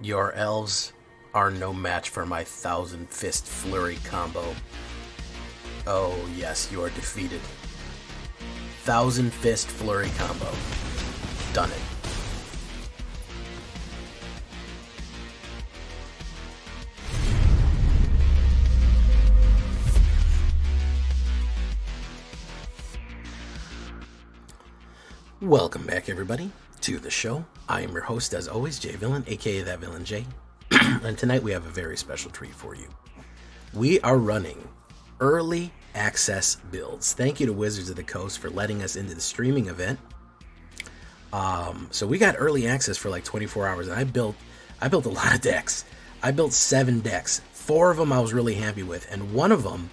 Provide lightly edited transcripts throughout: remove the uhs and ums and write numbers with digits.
Your elves are no match for my Thousand Fist Flurry combo. Oh yes, you are defeated. Thousand Fist Flurry combo. Done it. Welcome back, everybody, to the show. I am your host, as always, Jay Villain, aka That Villain J. And tonight we have a very special treat for you. We are running early access builds. Thank you to Wizards of the Coast for letting us into the streaming event. So we got early access for like 24 hours, and I built a lot of decks. I built 7 decks. 4 of them I was really happy with, and one of them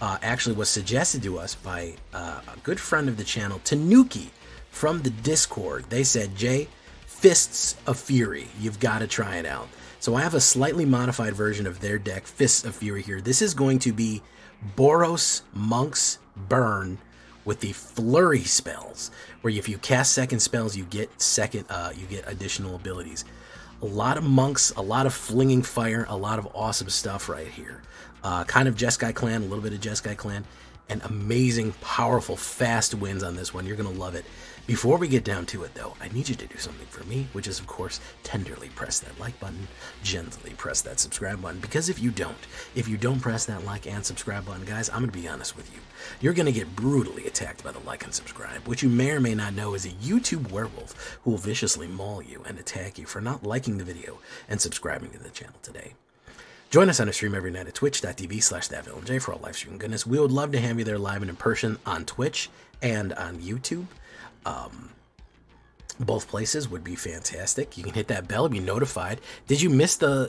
actually was suggested to us by a good friend of the channel, Tanuki, from the Discord. They said, Jay, Fists of Fury, you've got to try it out. So I have a slightly modified version of their deck, Fists of Fury here. This is going to be Boros, Monks, Burn with the Flurry spells, where if you cast second spells, you get additional abilities. A lot of monks, a lot of flinging fire, a lot of awesome stuff right here. Kind of Jeskai Clan, a little bit of Jeskai Clan, and amazing, powerful, fast wins on this one. You're going to love it. Before we get down to it, though, I need you to do something for me, which is, of course, tenderly press that like button, gently press that subscribe button, because if you don't press that like and subscribe button, guys, I'm going to be honest with you. You're going to get brutally attacked by the like and subscribe, which you may or may not know is a YouTube werewolf who will viciously maul you and attack you for not liking the video and subscribing to the channel today. Join us on a stream every night at twitch.tv/thatvillainj for all live streaming goodness. We would love to have you there live and in person on Twitch and on YouTube. Both places would be fantastic. You can hit that bell to be notified. Did you miss the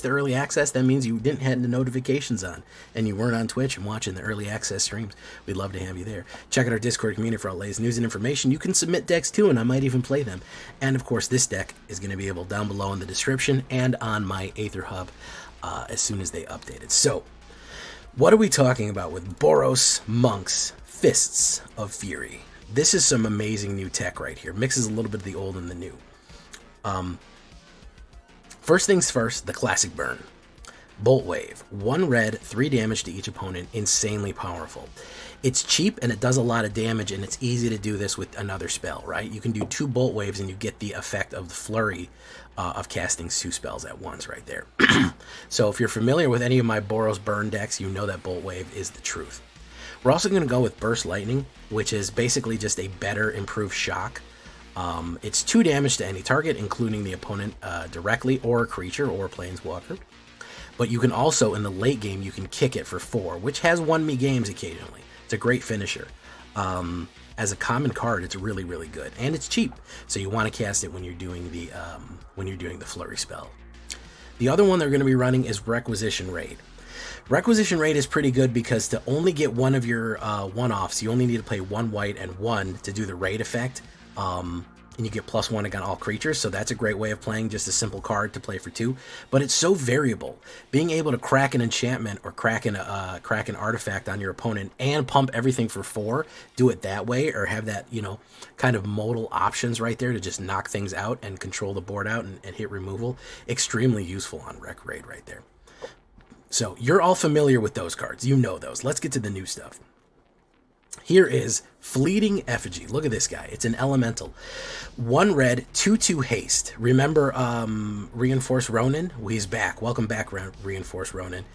early access? That means you didn't have the notifications on and you weren't on Twitch and watching the early access streams. We'd love to have you there. Check out our Discord community for all latest news and information. You can submit decks too, and I might even play them. And of course, this deck is going to be able down below in the description and on my AetherHub as soon as they update it. So, what are we talking about with Boros, Monks, Fists of Fury? This is some amazing new tech right here. Mixes a little bit of the old and the new. First things first, the classic burn. Bolt Wave. 1 red, 3 damage to each opponent. Insanely powerful. It's cheap and it does a lot of damage, and it's easy to do this with another spell, right? You can do 2 Bolt Waves and you get the effect of the flurry of casting 2 spells at once right there. So if you're familiar with any of my Boros burn decks, you know that Bolt Wave is the truth. We're also going to go with Burst Lightning, which is basically just a better improved shock. It's 2 damage to any target, including the opponent directly, or a creature, or a planeswalker. But you can also, in the late game, you can kick it for 4, which has won me games occasionally. It's a great finisher. As a common card, it's really, really good, and it's cheap. So you want to cast it when you're doing the flurry spell. The other one they're going to be running is Requisition Raid. Requisition Raid is pretty good because to only get one of your one-offs, you only need to play 1 white and 1 to do the raid effect. And you get +1 against all creatures, so that's a great way of playing just a simple card to play for 2. But it's so variable. Being able to crack an enchantment or crack an artifact on your opponent and pump everything for 4, do it that way, or have that, kind of modal options right there to just knock things out and control the board out and hit removal. Extremely useful on Rec Raid right there. So you're all familiar with those cards. You know those. Let's get to the new stuff. Here is Fleeting Effigy. Look at this guy. It's an elemental. 1 red, 2/2 haste. Remember Reinforced Ronin? Well, he's back. Welcome back, Reinforced Ronin.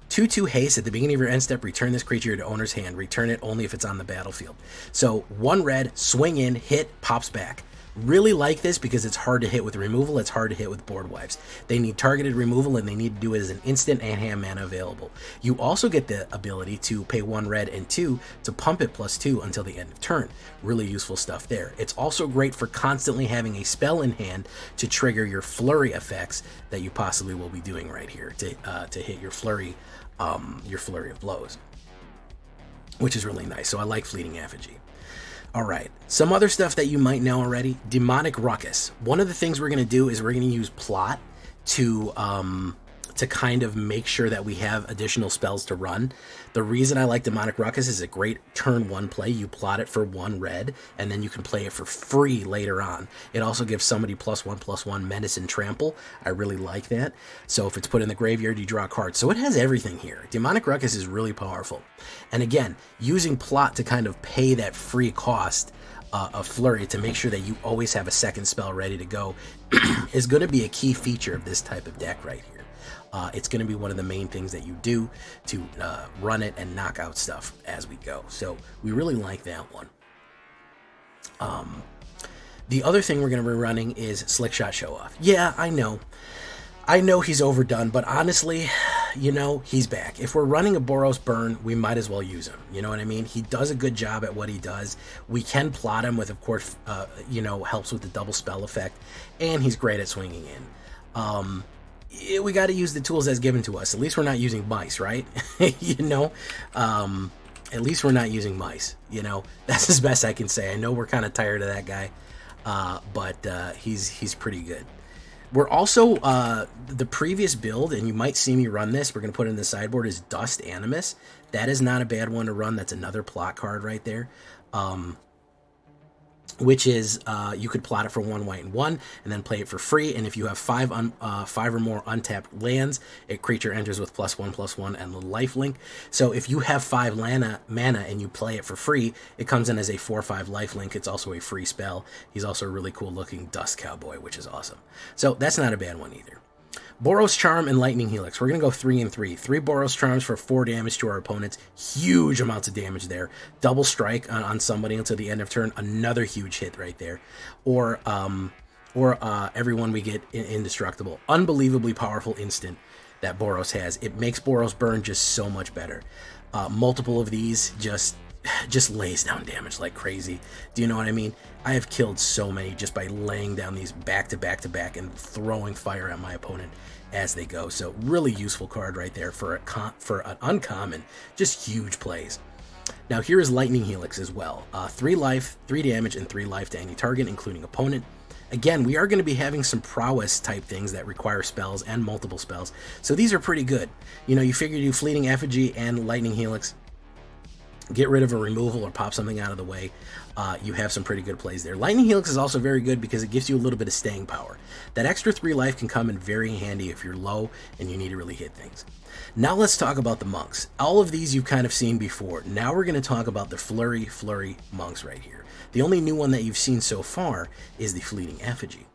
2/2 haste. At the beginning of your end step, return this creature to owner's hand. Return it only if it's on the battlefield. So 1 red, swing in, hit, pops back. Really like this because it's hard to hit with removal. It's hard to hit with board wipes. They need targeted removal, and they need to do it as an instant and hand mana available. You also get the ability to pay 1 red and 2 to pump it +2 until the end of turn. Really useful stuff there. It's also great for constantly having a spell in hand to trigger your flurry effects that you possibly will be doing right here to hit your flurry of blows, which is really nice. So I like Fleeting Effigy. All right, some other stuff that you might know already. Demonic Ruckus. One of the things we're going to do is we're going to use Plot to to kind of make sure that we have additional spells to run. The reason I like Demonic Ruckus is a great turn 1 play. You plot it for 1 red, and then you can play it for free later on. It also gives somebody +1/+1 Menace and Trample. I really like that. So if it's put in the graveyard, you draw a card. So it has everything here. Demonic Ruckus is really powerful. And again, using plot to kind of pay that free cost of Flurry to make sure that you always have a second spell ready to go is going to be a key feature of this type of deck right here. It's going to be one of the main things that you do to run it and knock out stuff as we go. So we really like that one. The other thing we're going to be running is Slick Shot Show Off. Yeah, I know he's overdone, but honestly, you know, he's back. If we're running a Boros burn, we might as well use him. You know what I mean? He does a good job at what he does. We can plot him with, of course, you know, helps with the double spell effect, and he's great at swinging in. We got to use the tools that's given to us. At least we're not using mice, right? You know, at least we're not using mice. You know, that's as best I can say. I know we're kind of tired of that guy, but he's pretty good. We're also, the previous build, and you might see me run this, we're going to put it in the sideboard, is Dust Animus. That is not a bad one to run. That's another plot card right there. Which is, you could plot it for 1 white and 1, and then play it for free. And if you have 5 or more untapped lands, a creature enters with +1/+1 and the lifelink. So if you have 5 mana and you play it for free, it comes in as a 4/5 lifelink. It's also a free spell. He's also a really cool looking Dust Cowboy, which is awesome. So that's not a bad one either. Boros Charm and Lightning Helix. We're going to go 3 and 3. 3 Boros Charms for 4 damage to our opponents. Huge amounts of damage there. Double strike on somebody until the end of turn. Another huge hit right there. Or everyone we get indestructible. Unbelievably powerful instant that Boros has. It makes Boros burn just so much better. Multiple of these just lays down damage like crazy. Do you know what I mean? I have killed so many just by laying down these back to back to back and throwing fire at my opponent as they go. So really useful card right there for an uncommon, just huge plays. Now here is Lightning Helix as well. 3 life, 3 damage, and 3 life to any target, including opponent. Again, we are going to be having some prowess type things that require spells and multiple spells. So these are pretty good. You know, you figure you Fleeting Effigy and Lightning Helix, get rid of a removal or pop something out of the way, you have some pretty good plays there. Lightning Helix is also very good because it gives you a little bit of staying power. That extra 3 life can come in very handy if you're low and you need to really hit things. Now let's talk about the monks. All of these you've kind of seen before. Now we're going to talk about the Flurry monks right here. The only new one that you've seen so far is the Fleeting Effigy.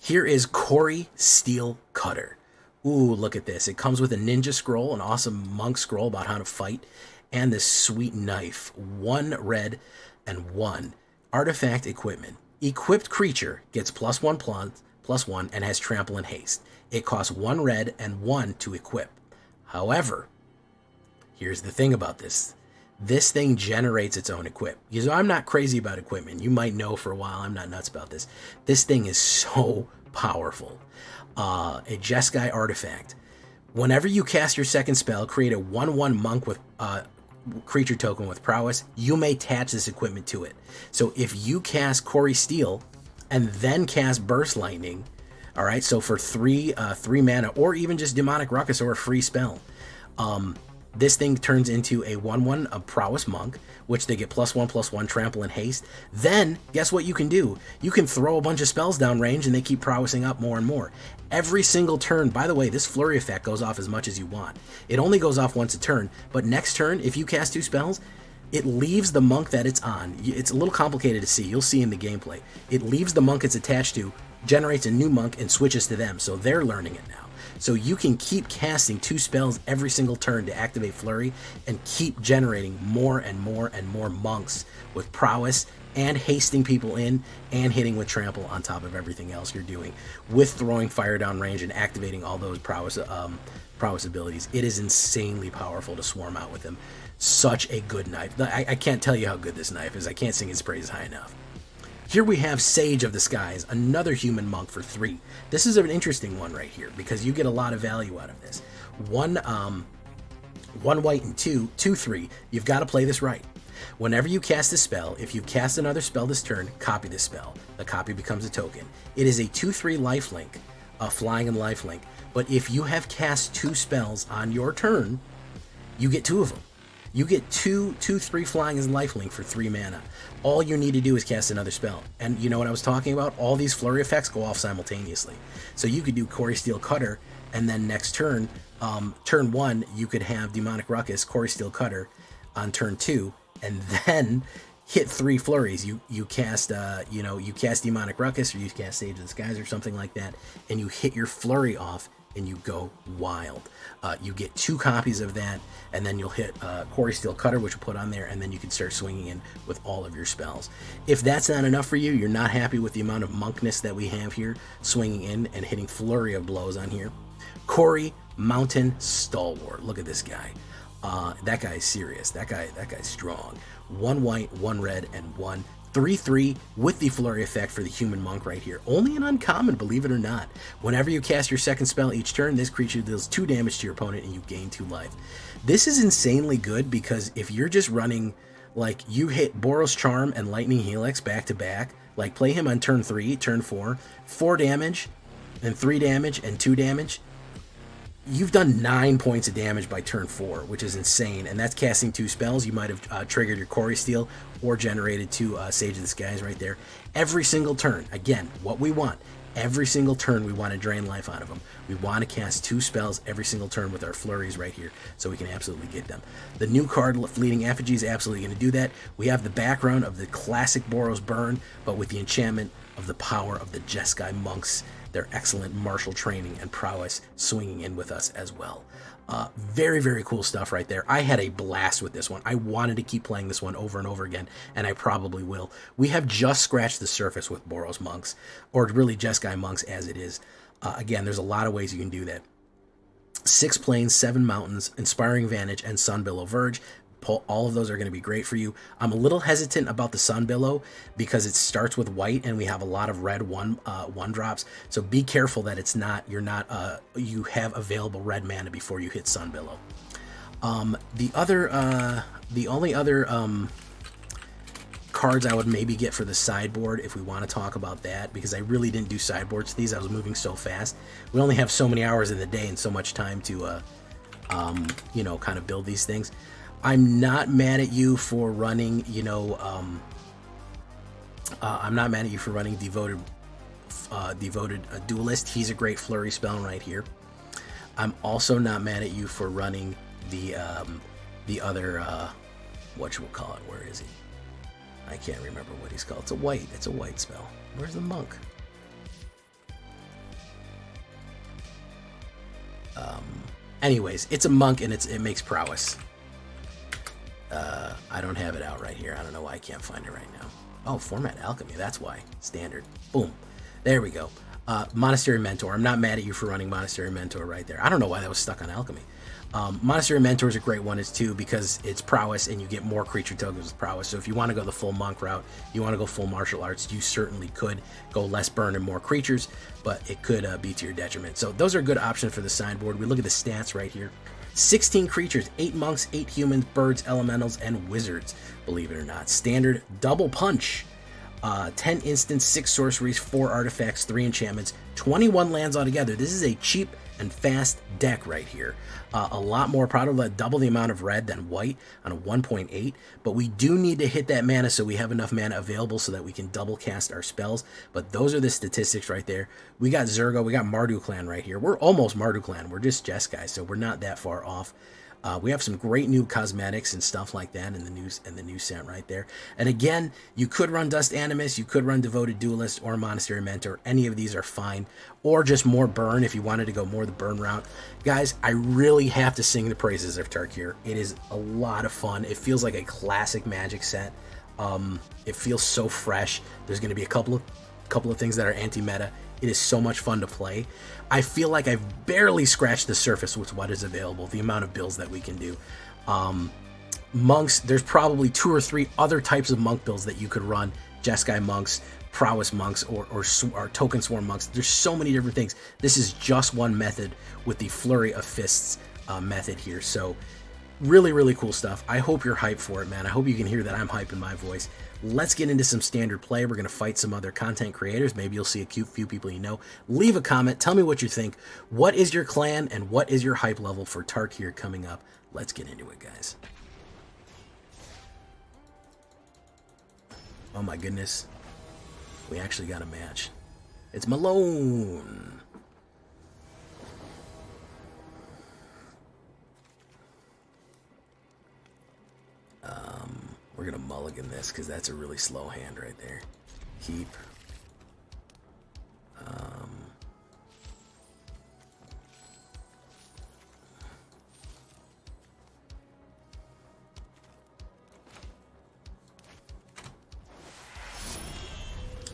Here is Cory Steel Cutter. Ooh, look at this. It comes with a ninja scroll, an awesome monk scroll about how to fight, and this sweet knife. 1 red and 1 artifact equipment. Equipped creature gets +1/+1 and has trample and haste. It costs 1 red and 1 to equip. However, here's the thing about this. This thing generates its own equip. You know, I'm not crazy about equipment. You might know for a while I'm not nuts about this. This thing is so powerful. A Jeskai artifact. Whenever you cast your second spell, create a 1/1 monk with creature token with prowess. You may attach this equipment to it. So if you cast Cory Steel and then cast Burst Lightning, all right, so for 3 mana, or even just Demonic Ruckus or a free spell, this thing turns into a 1/1 prowess monk, which they get +1/+1 trample and haste. Then, guess what you can do? You can throw a bunch of spells down range and they keep prowessing up more and more. Every single turn, by the way, this flurry effect goes off as much as you want. It only goes off once a turn, but next turn, if you cast 2 spells, it leaves the monk that it's on. It's a little complicated to see. You'll see in the gameplay. It leaves the monk it's attached to, generates a new monk, and switches to them, so they're learning it now. So you can keep casting 2 spells every single turn to activate Flurry and keep generating more and more and more monks with prowess and hasting people in and hitting with trample on top of everything else you're doing with throwing fire down range and activating all those prowess abilities. It is insanely powerful to swarm out with them. Such a good knife. I can't tell you how good this knife is. I can't sing its praise high enough. Here we have Sage of the Skies, another human monk for 3. This is an interesting one right here because you get a lot of value out of this. 1 white and 2/3. You've got to play this right. Whenever you cast a spell, if you cast another spell this turn, copy this spell. The copy becomes a token. It is a 2/3 lifelink. flying and lifelink. But if you have cast 2 spells on your turn, you get 2 of them. You get 3 flying and lifelink for 3 mana. All you need to do is cast another spell. And you know what I was talking about? All these flurry effects go off simultaneously. So you could do Quarry Steel Cutter, and then next turn, turn 1, you could have Demonic Ruckus, Quarry Steel Cutter on turn 2, and then hit 3 flurries. You cast you cast Demonic Ruckus, or you cast Sage of the Skies or something like that, and you hit your flurry off and you go wild. You get 2 copies of that, and then you'll hit Quarry Steel Cutter, which we'll put on there, and then you can start swinging in with all of your spells. If that's not enough for you, you're not happy with the amount of monkness that we have here, swinging in and hitting flurry of blows on here. Quarry Mountain Stalwart. Look at this guy. That guy's serious. That guy's strong. 1 white, 1 red, and 1 3/3 with the flurry effect for the human monk right here. Only an uncommon, believe it or not. Whenever you cast your second spell each turn, this creature deals 2 damage to your opponent and you gain 2 life. This is insanely good because if you're just running, like, you hit Boros Charm and Lightning Helix back to back, like play him on turn 3, turn 4, 4 damage, and 3 damage, and 2 damage, you've done 9 points of damage by turn 4, which is insane, and that's casting 2 spells. You might have triggered your Quarry Steel or generated 2 Sage of the Skies right there. Every single turn, again, what we want, every single turn we want to drain life out of them. We want to cast 2 spells every single turn with our flurries right here, so we can absolutely get them. The new card, Fleeting Effigy, is absolutely going to do that. We have the background of the classic Boros Burn, but with the enchantment of the power of the Jeskai monks, their excellent martial training and prowess swinging in with us as well. Very, very cool stuff right there. I had a blast with this one. I wanted to keep playing this one over and over again, and I probably will. We have just scratched the surface with Boros monks, or really Jeskai monks as it is. Again, there's a lot of ways you can do that. 6 plains, 7 mountains, Inspiring Vantage, and Sunbillow Verge. All of those are going to be great for you. I'm a little hesitant about the Sunbillow because it starts with white and we have a lot of red one drops. So be careful that it's not you have available red mana before you hit Sunbillow. The only other cards I would maybe get for the sideboard, if we want to talk about that, because I really didn't do sideboards to these. I was moving so fast. We only have so many hours in the day and so much time to kind of build these things. I'm not mad at you for running, I'm not mad at you for running Devoted Duelist. He's a great flurry spell right here. I'm also not mad at you for running the other, whatchamacallit, where is he? I can't remember what he's called. It's a white spell. Where's the monk? Anyways, it's a monk and it makes prowess. I don't have it out right here. I don't know why I can't find it right now. Oh, Format Alchemy. That's why. Standard. Boom. There we go. Monastery Mentor. I'm not mad at you for running Monastery Mentor right there. I don't know why that was stuck on Alchemy. Monastery Mentor is a great one too because it's prowess and you get more creature tokens with prowess. So if you want to go the full monk route, you want to go full martial arts, you certainly could go less burn and more creatures, but it could be to your detriment. So those are good options for the sideboard. We look at the stats right here. 16 creatures, 8 monks, 8 humans, birds, elementals, and wizards, believe it or not. Standard double punch. 10 instants, 6 sorceries, 4 artifacts, 3 enchantments, 21 lands altogether. This is a cheap and fast deck right here. A lot more, probably double the amount of red than white on a 1.8, but we do need to hit that mana so we have enough mana available so that we can double cast our spells. But those are the statistics right there. We got Zergo, we got Mardu Clan right here. We're almost Mardu Clan. We're just Jeskai, so we're not that far off. We have some great new cosmetics and stuff like that in the new set right there. And again, you could run Dust Animus, you could run Devoted Duelist or Monastery Mentor. Any of these are fine. Or just more burn if you wanted to go more the burn route. Guys, I really have to sing the praises of Tarkir. It is a lot of fun. It feels like a classic Magic set. It feels so fresh. There's going to be a couple of things that are anti-meta. It is so much fun to play. I feel like I've barely scratched the surface with what is available, the amount of builds that we can do. Monks, there's probably 2 or 3 other types of monk builds that you could run. Jeskai monks, prowess monks, or token swarm monks. There's so many different things. This is just one method with the Flurry of Fists method here. So Really, really cool stuff. I hope you're hyped for it, man. I hope you can hear that I'm hyping my voice. Let's get into some standard play. We're going to fight some other content creators. Maybe you'll see a cute few people you know. Leave a comment. Tell me what you think. What is your clan and what is your hype level for Tarkir coming up? Let's get into it, guys. Oh my goodness. We actually got a match. It's Malone. We're going to mulligan this because that's a really slow hand right there. Keep.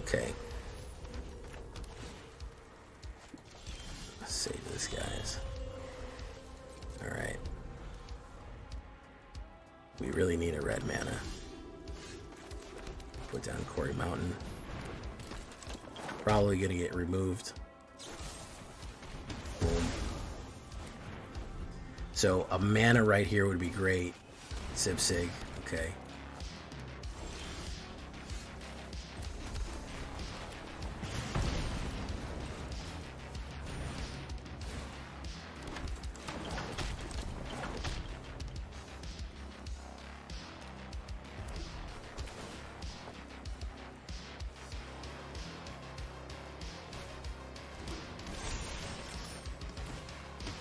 Okay. Let's save this, guys. All right. We really need a red mana. Put down Quarry Mountain. Probably gonna get removed. Boom. So a mana right here would be great. Sig. Okay.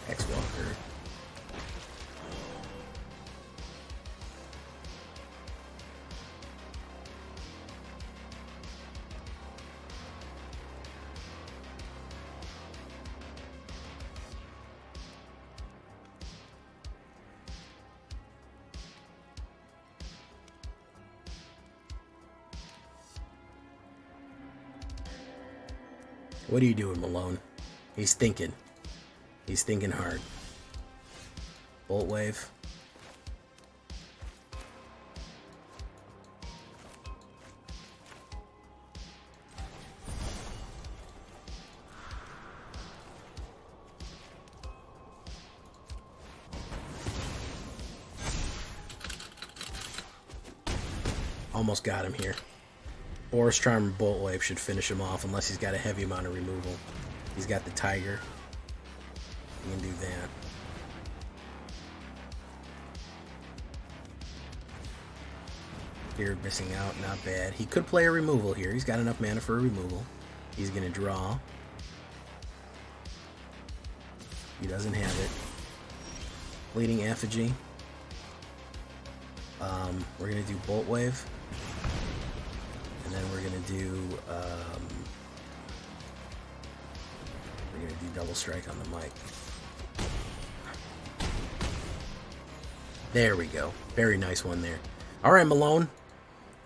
X-Walker. What are you doing, Malone? He's thinking. He's thinking hard. Bolt Wave. Almost got him here. Boros Charm and Bolt Wave should finish him off unless he's got a heavy amount of removal. He's got the Tiger. He can do that. Here, missing out, not bad. He could play a removal here. He's got enough mana for a removal. He's going to draw. He doesn't have it. Bleeding Effigy. We're going to do Bolt Wave. And then we're going to do... we're going to do Double Strike on the mic. There we go. Very nice one there. All right, Malone.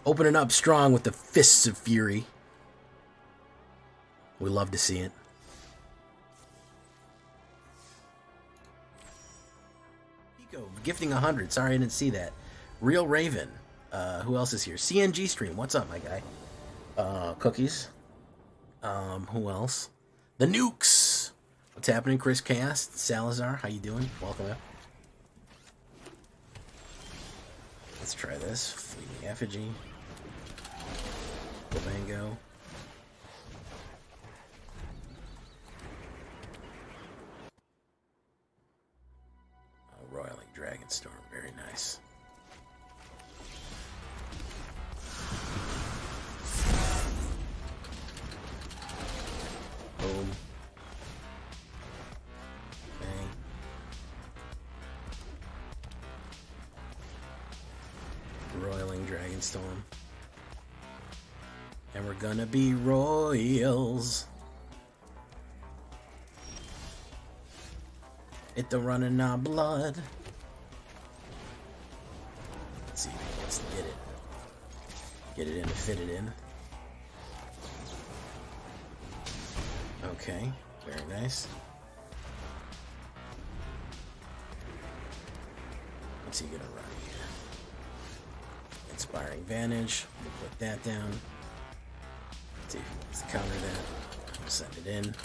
Opening up strong with the Fists of Fury. We love to see it. Pico, gifting 100. Sorry I didn't see that. Real Raven. Who else is here? CNG Stream. What's up, my guy? Cookies. Who else? The Nukes. What's happening? Chris Cast. Salazar. How you doing? Welcome up. Let's try this. Fleeting Effigy. Bango. Roiling Dragonstorm. Very nice. Boom. Bang. Roiling Dragonstorm. And we're gonna be royals. It the running our blood. Let's see if he wants to get it. Get it in to fit it in. Okay, very nice. What's he gonna run here? Inspiring Vantage. We'll put that down. Let's see if he wants to counter that. We'll send it in.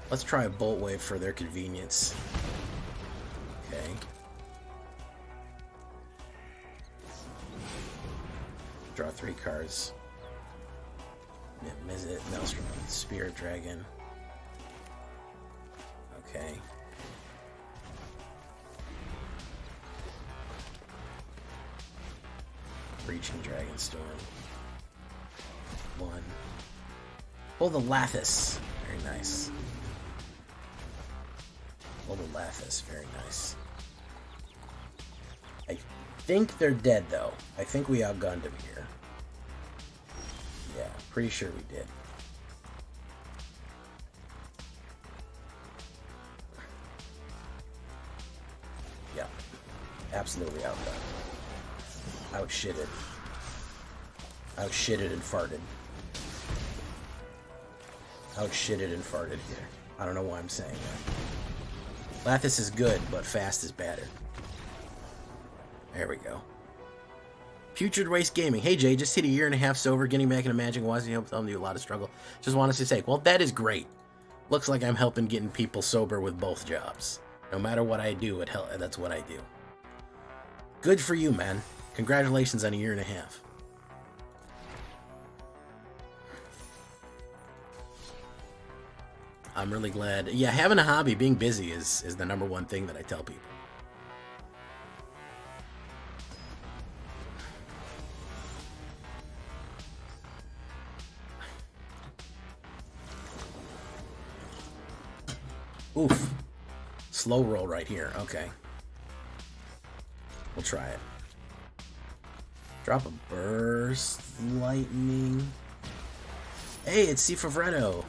Let's try a Bolt Wave for their convenience. Okay. Draw 3 cards. Mizzet, Maelstrom, Spirit Dragon. Okay. Breaching Dragonstorm. 1. Pull the Lathis. Very nice. Pull the Lathis. Very nice. I think they're dead, though. I think we outgunned him here. Yeah, pretty sure we did. Yeah. Absolutely outgunned. Outshitted. Outshitted and farted. Outshitted and farted here. I don't know why I'm saying that. Lathis is good, but fast is better. There we go. Putrid Waste Gaming. Hey Jay, just hit a 1.5 years sober, getting back into Magic. Was helping you a lot of struggle. Just wanted to say, well, that is great. Looks like I'm helping getting people sober with both jobs. No matter what I do, that's what I do. Good for you, man. Congratulations on a 1.5 years. I'm really glad. Yeah, having a hobby, being busy is the #1 thing that I tell people. Oof. Slow roll right here. Okay. We'll try it. Drop a Burst Lightning. Hey, it's Cifavretto.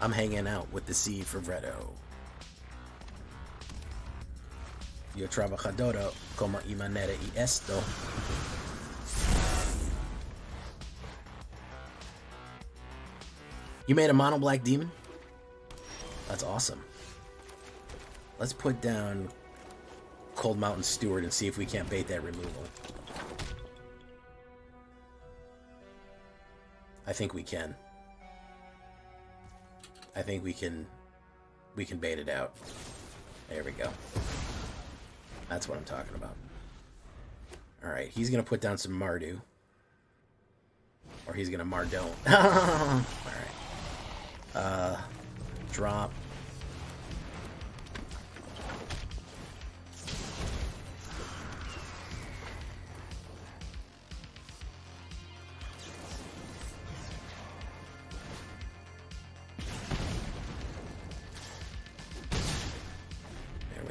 I'm hanging out with the Cifavretto. Yo trabajadora como y manera y esto. You made a mono black demon? That's awesome. Let's put down Cold Mountain Steward and see if we can't bait that removal. I think we can. I think we can bait it out. There we go. That's what I'm talking about. Alright, he's gonna put down some Mardu. Or he's gonna Mardone. Alright. Drop.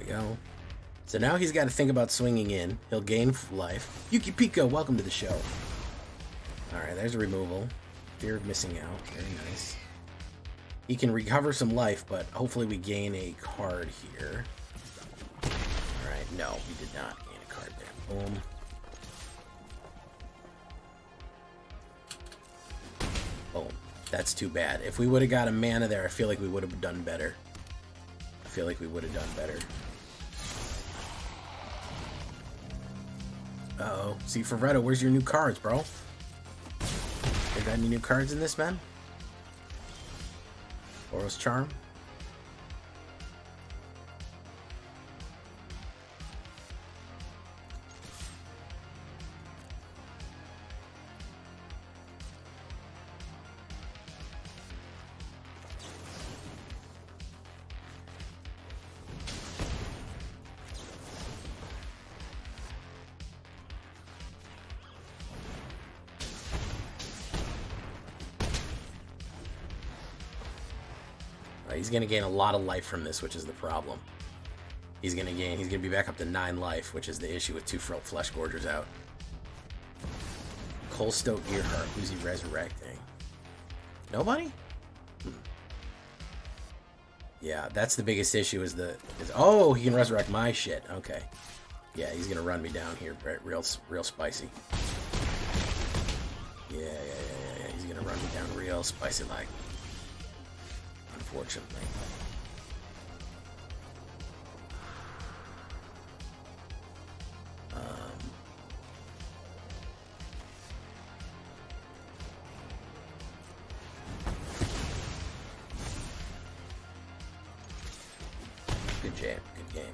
Go. So now he's got to think about swinging in. He'll gain life. Yuki Pico, welcome to the show. Alright, there's a removal. Fear of missing out. Very nice. He can recover some life, but hopefully we gain a card here. Alright, no, we did not gain a card there. Boom. Boom. That's too bad. If we would have got a mana there, I feel like we would have done better. I feel like we would have done better. Uh-oh. See, Favretto, where's your new cards, bro? You got any new cards in this, man? Boros Charm? He's going to gain a lot of life from this, which is the problem. He's going to be back up to 9 life, which is the issue with 2 Flesh Gorgers out. Coalstoke Earheart, who's he resurrecting? Nobody? Yeah, that's the biggest issue oh, he can resurrect my shit. Okay. Yeah, he's going to run me down here real spicy. Yeah. He's going to run me down real spicy like. Unfortunately. game. Good game.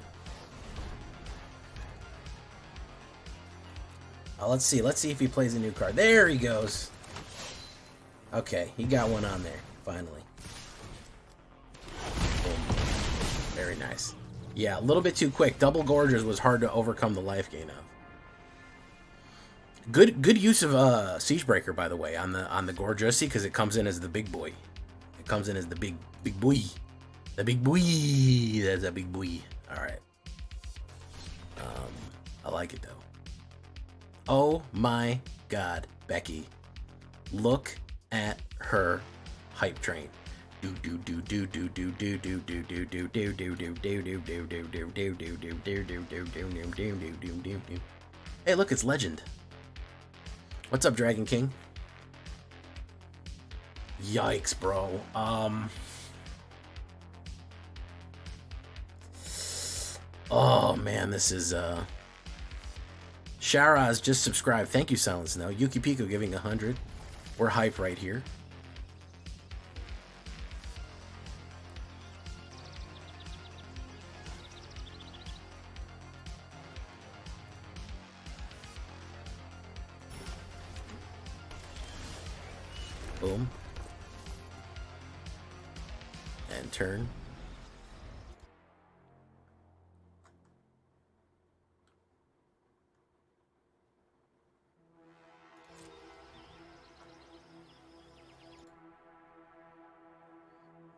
Let's see. Let's see if he plays a new card. There he goes. Okay, he got one on there. Finally. Boom. Very nice. Yeah, a little bit too quick. Double Gorgers was hard to overcome the life gain of. Good use of Siegebreaker, by the way, on the Gorgeousy, because it comes in as the big boy. It comes in as the big boy. The big boy. That's a big boy. All right. I like it though. Oh my God, Becky! Look at her hype train. Hey, look, it's Legend. What's up, Dragon King? Yikes, bro. Oh man, this is Sharaz just subscribed. Thank you, Silent Snow. Yuki Pico giving 100. We're hype right here. Boom. And turn.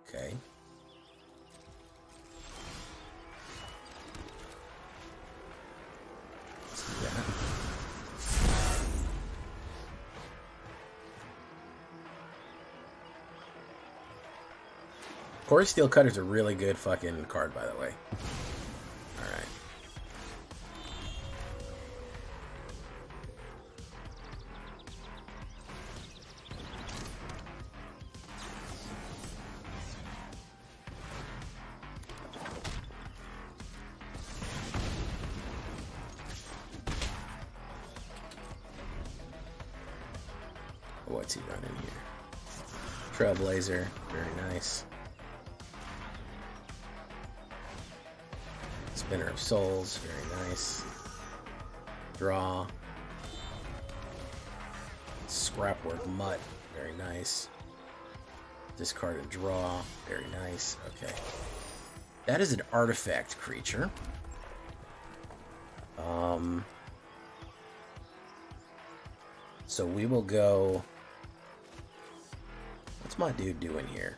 Okay. Let's do that. Core Steel Cutter's a really good fucking card, by the way. Alright. What's he running here? Trailblazer, very nice. Spinner of Souls, very nice. Draw. Scrapwork Mutt, very nice. Discard and draw, very nice. Okay. That is an artifact creature. So we will go. What's my dude doing here?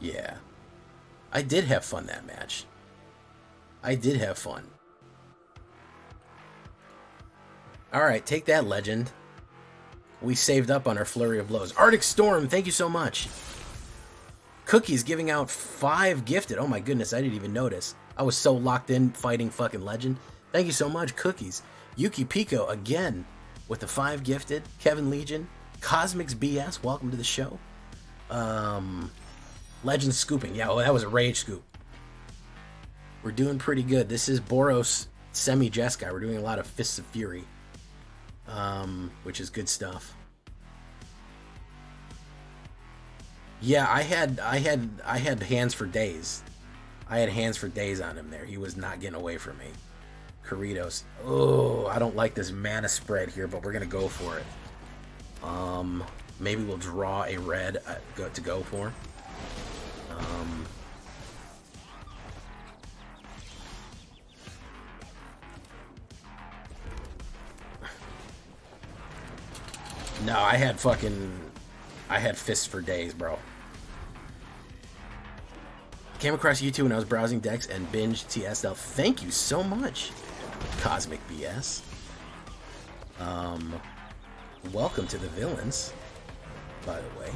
Yeah. I did have fun that match. I did have fun. Alright, take that, Legend. We saved up on our flurry of blows. Arctic Storm, thank you so much. Cookies giving out 5 gifted. Oh my goodness, I didn't even notice. I was so locked in fighting fucking Legend. Thank you so much, Cookies. Yuki Pico again with the 5 gifted. Kevin Legion. Cosmics BS, welcome to the show. Legend scooping. Yeah, well, that was a rage scoop. We're doing pretty good. This is Boros semi-Jeskai. We're doing a lot of Fists of Fury, which is good stuff. Yeah, I had hands for days. I had hands for days on him there. He was not getting away from me. Corritos. Oh, I don't like this mana spread here, but we're gonna go for it. Maybe we'll draw a red to go for. No, I had fists for days, bro. Came across YouTube when I was browsing decks and binged TSL. Thank you so much, Cosmic BS. Welcome to the villains, by the way.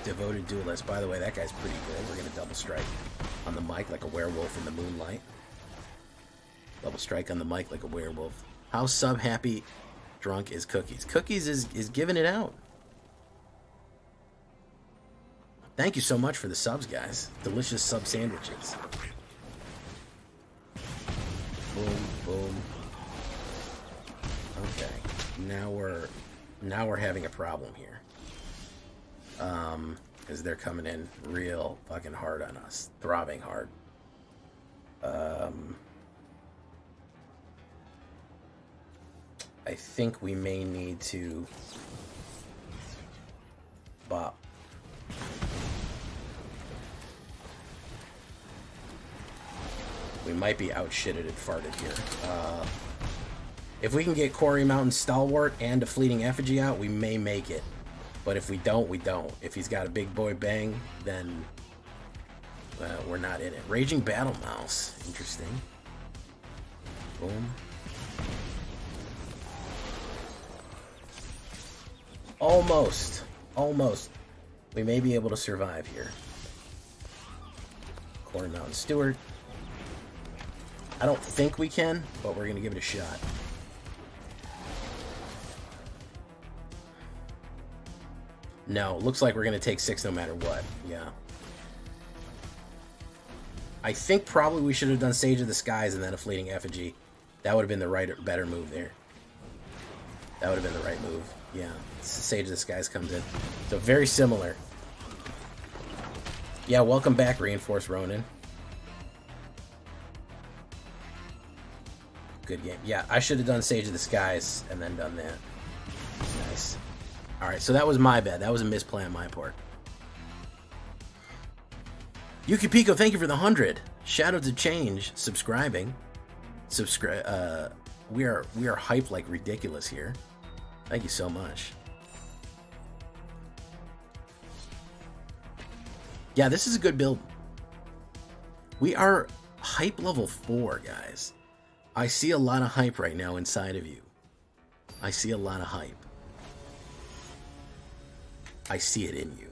Devoted Duelist. By the way, that guy's pretty good. We're going to double strike on the mic like a werewolf in the moonlight. Double strike on the mic like a werewolf. How sub-happy drunk is Cookies? Cookies is giving it out. Thank you so much for the subs, guys. Delicious sub sandwiches. Boom, boom. Okay, now we're having a problem here. Because they're coming in real fucking hard on us, throbbing hard. I think we may need to bop. We might be outshitted and farted here. If we can get Quarry Mountain Stalwart and a Fleeting Effigy out, we may make it. But if we don't, we don't. If he's got a Big Boy Bang, then we're not in it. Raging Battle Mouse. Interesting. Boom. Almost. Almost. We may be able to survive here. Quarry Mountain Stewart. I don't think we can, but we're going to give it a shot. No, looks like we're going to take 6 no matter what. Yeah. I think probably we should have done Sage of the Skies and then a Fleeting Effigy. That would have been the better move there. That would have been the right move. Yeah. Sage of the Skies comes in. So very similar. Yeah, welcome back, Reinforced Ronin. Good game. Yeah, I should have done Sage of the Skies and then done that. Nice. Alright, so that was my bad. That was a misplay on my part. Yuki Pico, thank you for the 100. Shadow to Change, subscribing. We are hyped like ridiculous here. Thank you so much. Yeah, this is a good build. We are hype level 4, guys. I see a lot of hype right now inside of you. I see a lot of hype. I see it in you.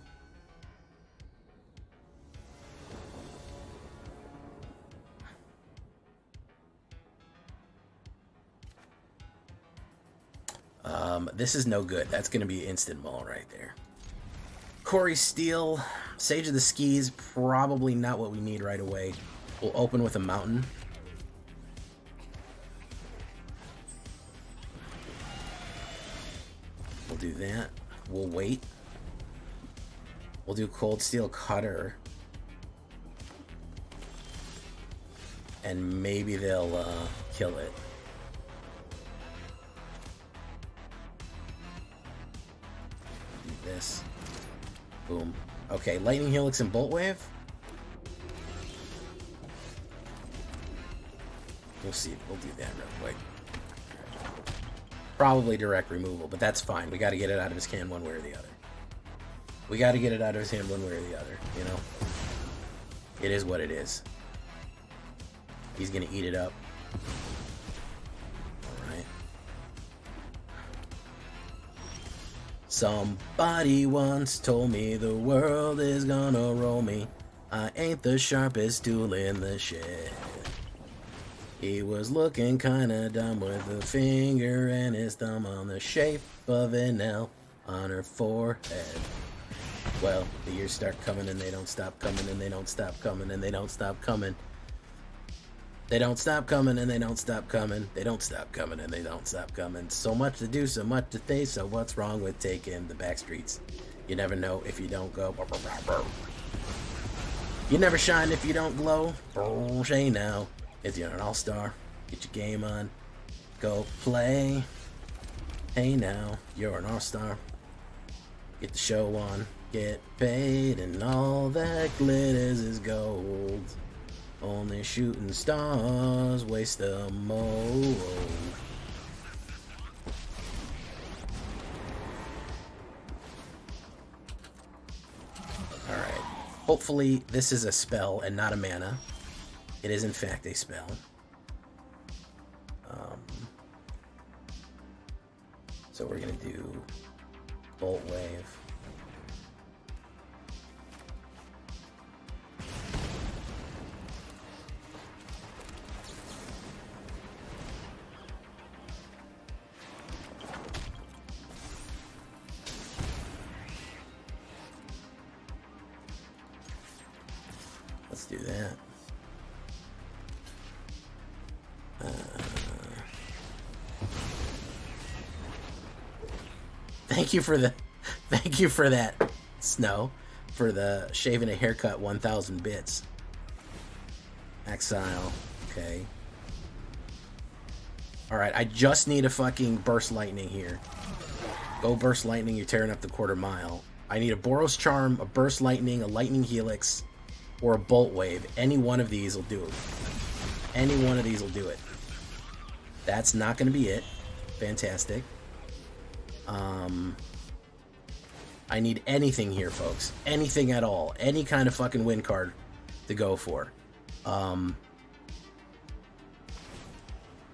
This is no good. That's going to be instant maul right there. Corey Steele, Sage of the Skis, probably not what we need right away. We'll open with a mountain. We'll do that. We'll wait. We'll do Cold Steel Cutter. And maybe they'll kill it. Do this. Boom. Okay, Lightning Helix and Bolt Wave. We'll see. We'll do that real quick. Probably direct removal, but that's fine. We got to get it out of his hand one way or the other. We got to get it out of his hand one way or the other, you know? It is what it is. He's going to eat it up. Alright. Somebody once told me the world is gonna roll me. I ain't the sharpest tool in the shed. He was looking kinda dumb with a finger and his thumb on the shape of an L on her forehead. Well, the years start coming and they don't stop coming and they don't stop coming and they don't stop coming. They don't stop coming and they don't stop coming. They don't stop coming and they don't stop coming. So much to do, so much to say, so what's wrong with taking the back streets? You never know if you don't go. You never shine if you don't glow. Hey now. If you're an all-star, get your game on. Go play. Hey now, you're an all-star. Get the show on. Get paid and all that glitters is gold. Only shooting stars waste the mold. Alright. Hopefully this is a spell and not a mana. It is in fact a spell. So we're gonna do Bolt Wave. Let's do that. Thank you for that, Snow, for the shaving a haircut 1,000 bits. Exile, okay. All right, I just need a fucking Burst Lightning here. Go Burst Lightning, you're tearing up the quarter mile. I need a Boros Charm, a Burst Lightning, a Lightning Helix, or a Bolt Wave. Any one of these will do it. Any one of these will do it. That's not going to be it. Fantastic. I need anything here, folks. Anything at all. Any kind of fucking win card to go for.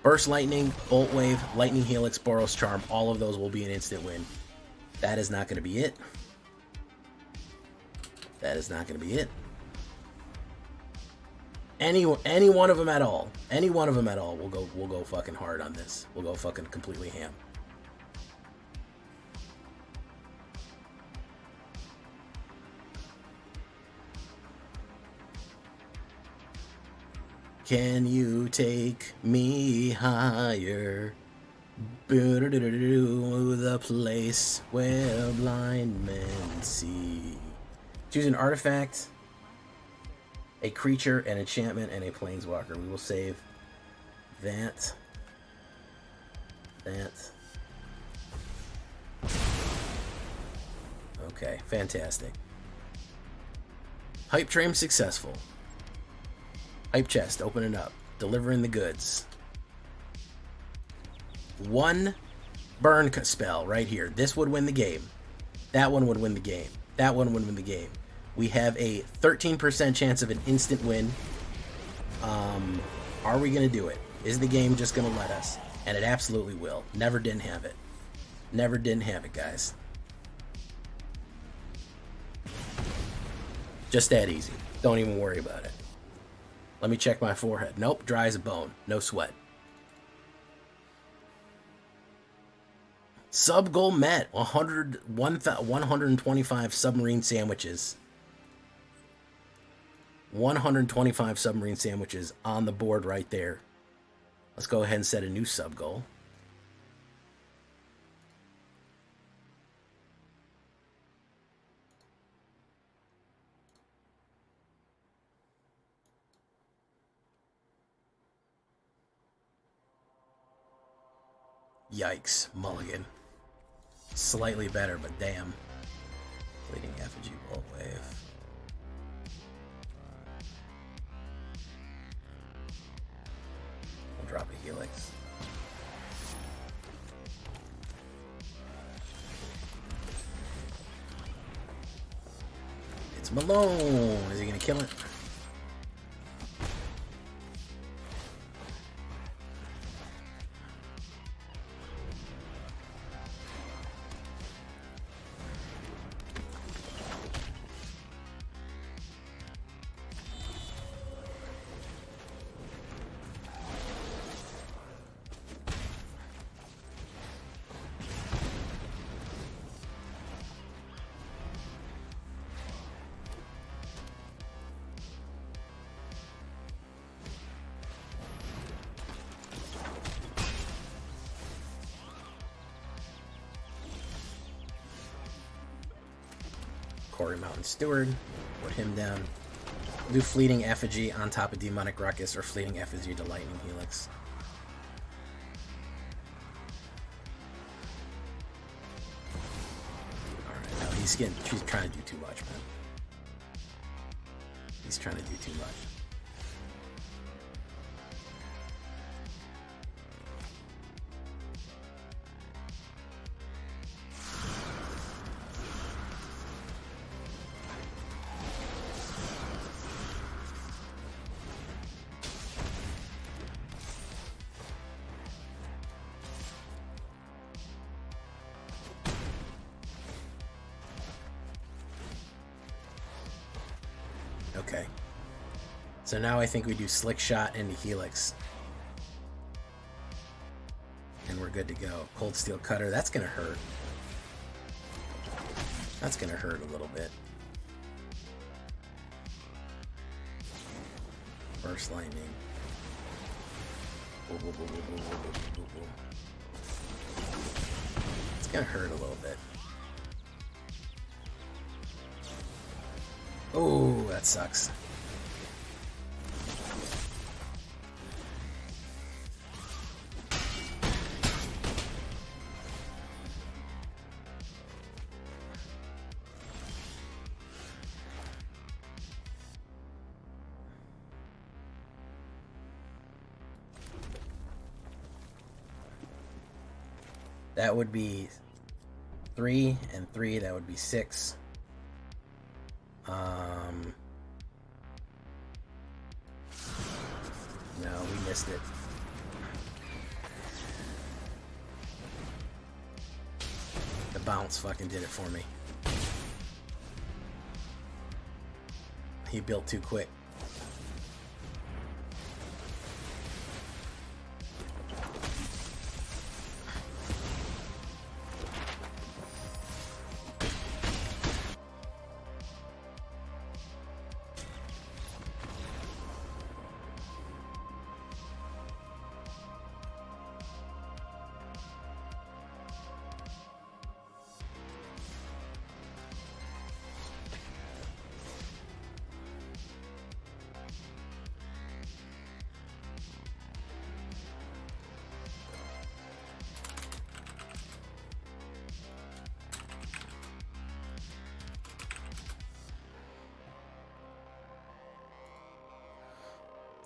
Burst Lightning, Bolt Wave, Lightning Helix, Boros Charm. All of those will be an instant win. That is not going to be it. That is not going to be it. Any one of them at all. Any one of them at all. We'll go fucking hard on this. We'll go fucking completely ham. Can you take me higher? The place where blind men see. Choose an artifact, a creature, an enchantment, and a planeswalker. We will save that. Okay, fantastic. Hype train successful. Hype chest, open it up. Delivering the goods. One burn spell right here. This would win the game. That one would win the game. That one would win the game. We have a 13% chance of an instant win. Are we going to do it? Is the game just going to let us? And it absolutely will. Never didn't have it. Never didn't have it, guys. Just that easy. Don't even worry about it. Let me check my forehead. Nope, dry as a bone. No sweat. Sub goal met. 125 submarine sandwiches. 125 submarine sandwiches on the board right there. Let's go ahead and set a new sub goal. Yikes, mulligan. Slightly better, but damn. Fleeting effigy, Bolt Wave. We'll drop a Helix. It's Malone. Is he gonna kill it? Mountain Steward, put him down. Do Fleeting Effigy on top of Demonic Ruckus or Fleeting Effigy to Lightning Helix. Alright, no, he's trying to do too much, man. He's trying to do too much. Okay. So now I think we do Slick Shot into Helix. And we're good to go. Cold Steel Cutter, that's gonna hurt. That's gonna hurt a little bit. Burst Lightning. It's gonna hurt a little bit. Oh, that sucks. That would be 3 and 3. That would be 6. No, we missed it. The bounce fucking did it for me. He built too quick.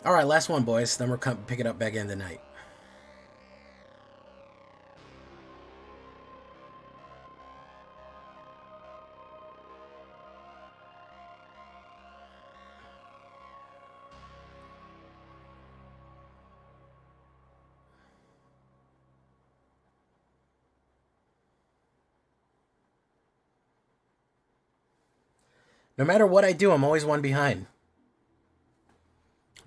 All right, last one, boys. Then we're pick it up back in tonight. No matter what I do, I'm always one behind.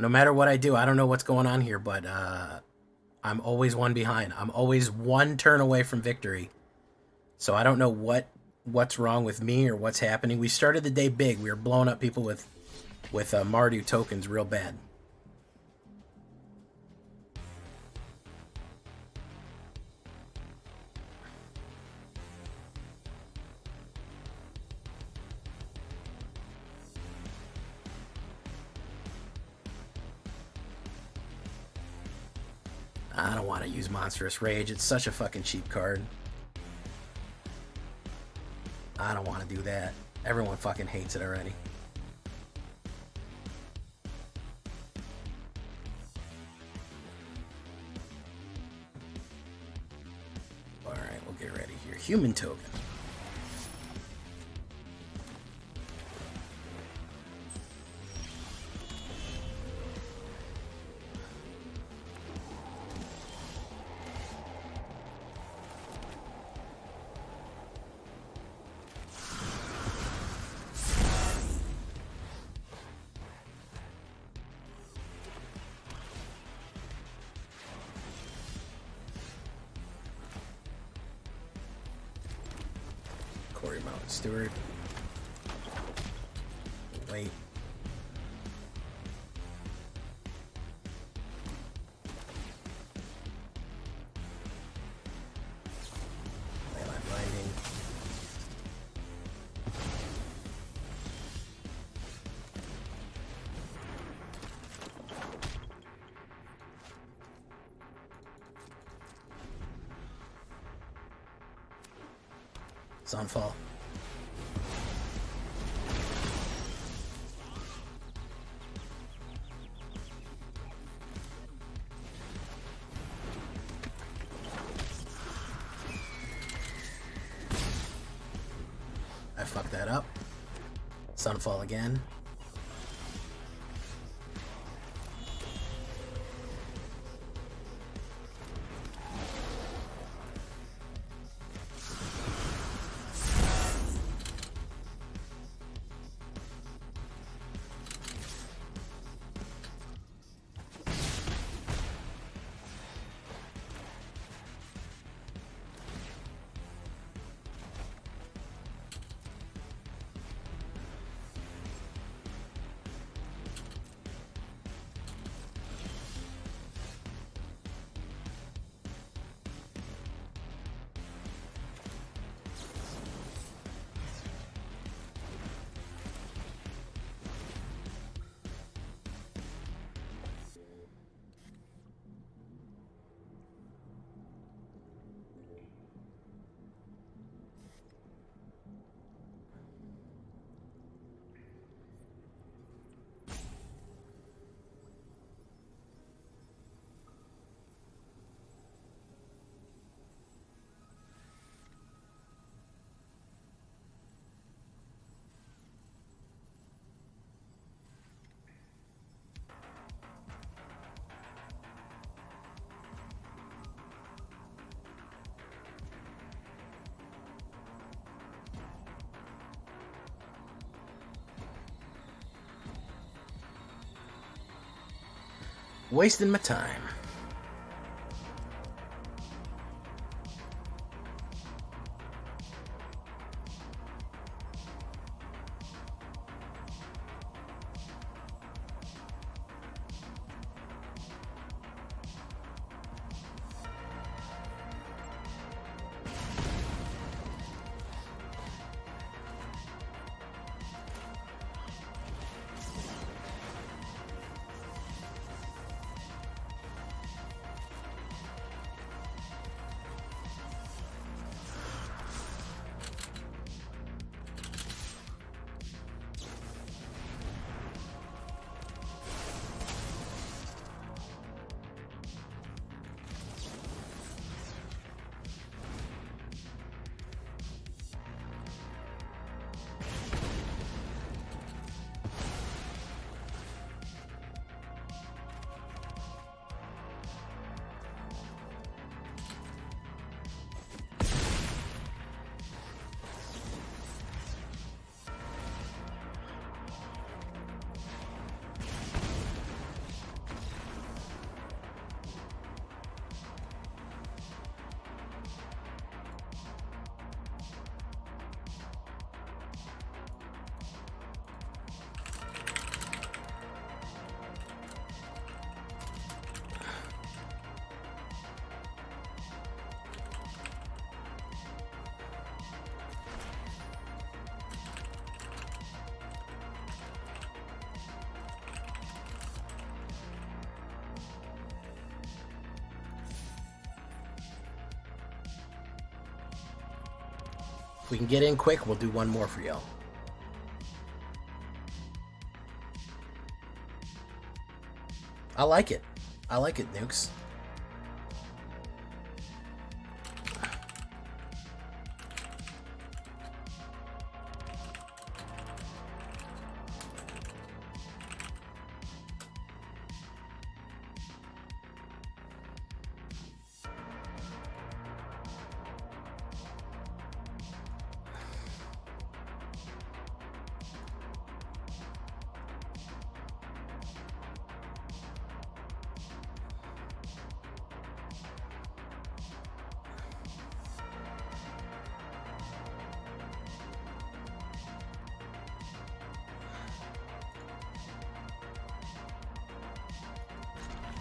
No matter what I do, I don't know what's going on here, but I'm always one behind. I'm always one turn away from victory. So I don't know what's wrong with me or what's happening. We started the day big. We were blowing up people with Mardu tokens real bad. I don't want to use Monstrous Rage. It's such a fucking cheap card. I don't want to do that. Everyone fucking hates it already. Alright, we'll get ready here. Human token. Steward. Wait. Leyline Lighting. Sunfall. I fucked that up. Sunfall again. Wasting my time. If we can get in quick, we'll do one more for y'all. I like it. I like it, Nukes.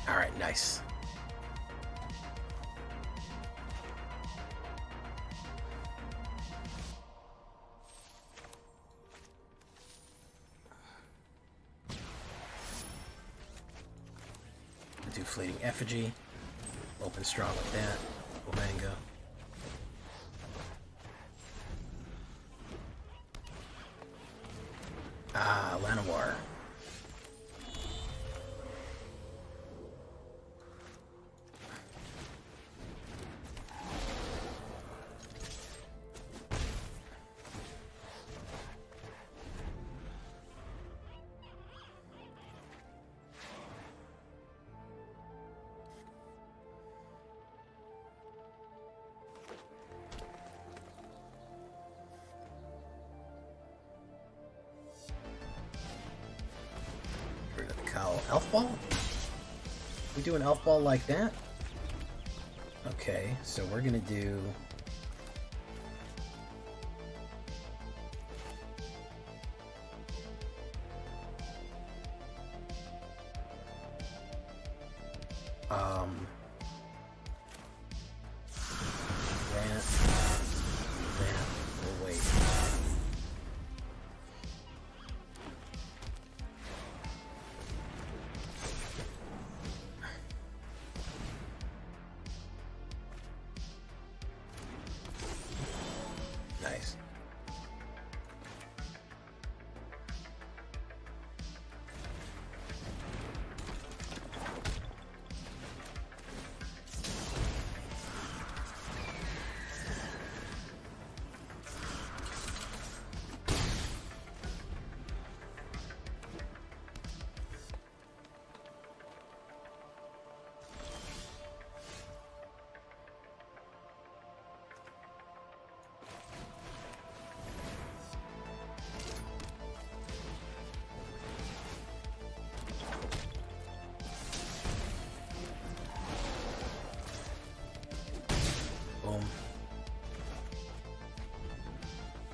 All right, nice. Do Fleeting Effigy. Open strong with that. Mango. Ah, Llanowar. Elf Ball? We do an Elf Ball like that? Okay, so we're gonna do... we'll wait. Nice.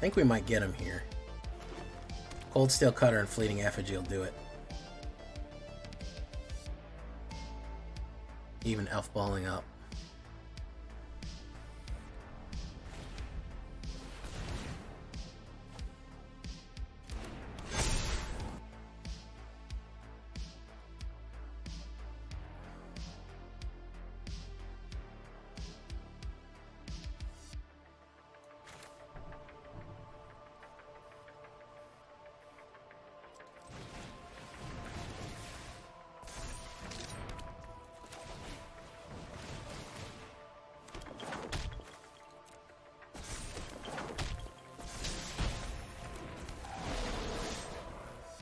think we might get him here. Cold Steel Cutter and Fleeting Effigy will do it. Even Elf Balling up.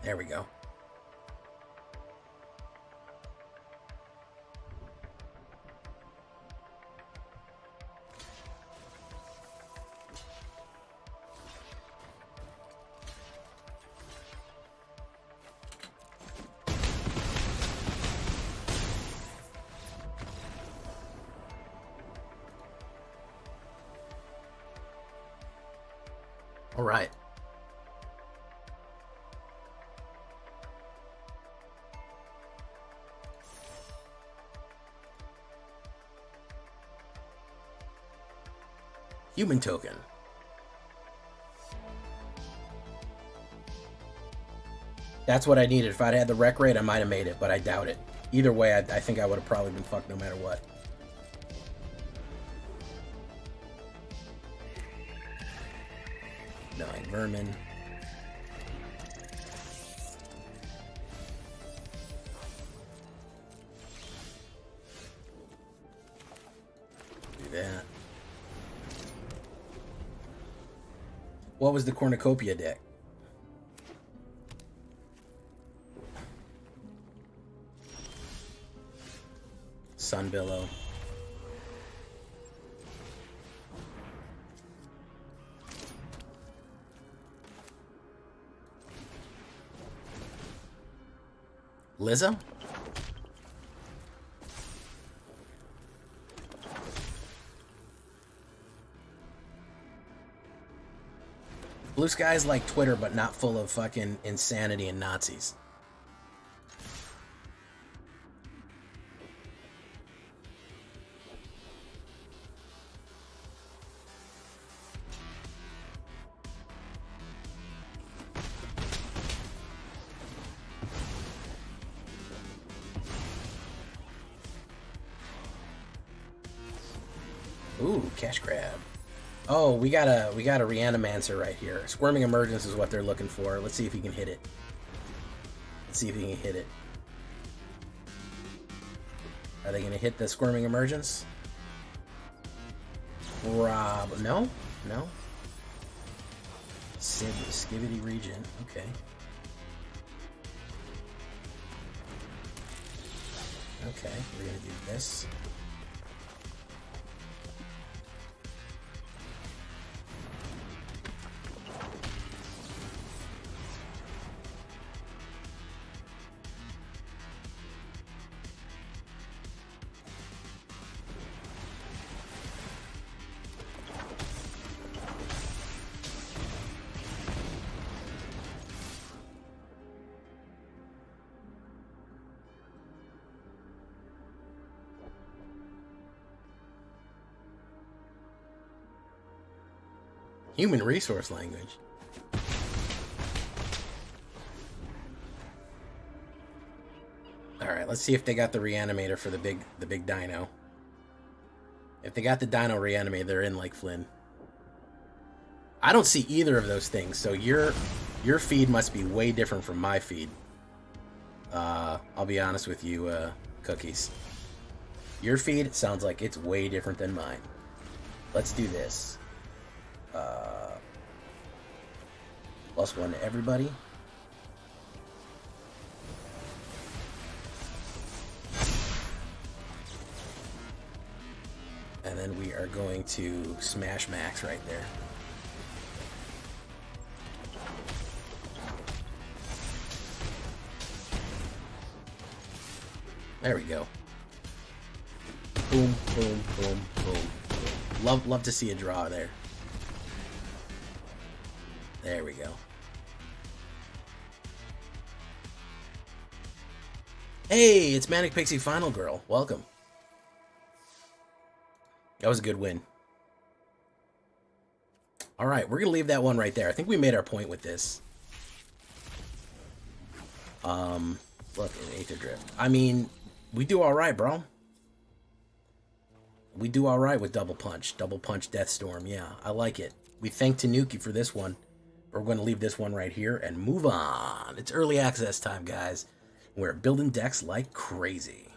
There we go. All right. Human token. That's what I needed. If I'd had the rec rate, I might have made it, but I doubt it. Either way, I think I would have probably been fucked no matter what. Nine vermin. Do that. What was the cornucopia deck? Sunbillow. Lizzo? Blue Sky's like Twitter, but not full of fucking insanity and Nazis. Ooh, cash grab. Oh, we got a Reanimancer right here. Squirming Emergence is what they're looking for. Let's see if he can hit it. Let's see if he can hit it. Are they going to hit the Squirming Emergence? Rob. No? No? Skivity Region. Okay. Okay, we're going to do this. Human resource language. All right, let's see if they got the reanimator for the big dino. If they got the dino reanimator, they're in like Flynn. I don't see either of those things, so your feed must be way different from my feed. I'll be honest with you, Cookies. Your feed sounds like it's way different than mine. Let's do this. +1 to everybody. And then we are going to smash max right there. There we go. Boom, boom, boom, boom, boom. Love to see a draw there. There we go. Hey, it's Manic Pixie Final Girl. Welcome. That was a good win. All right, we're going to leave that one right there. I think we made our point with this. Look, an Aether Drift. I mean, we do all right, bro. We do all right with Double Punch. Double Punch Deathstorm. Yeah, I like it. We thank Tanuki for this one. We're going to leave this one right here and move on. It's early access time, guys. We're building decks like crazy.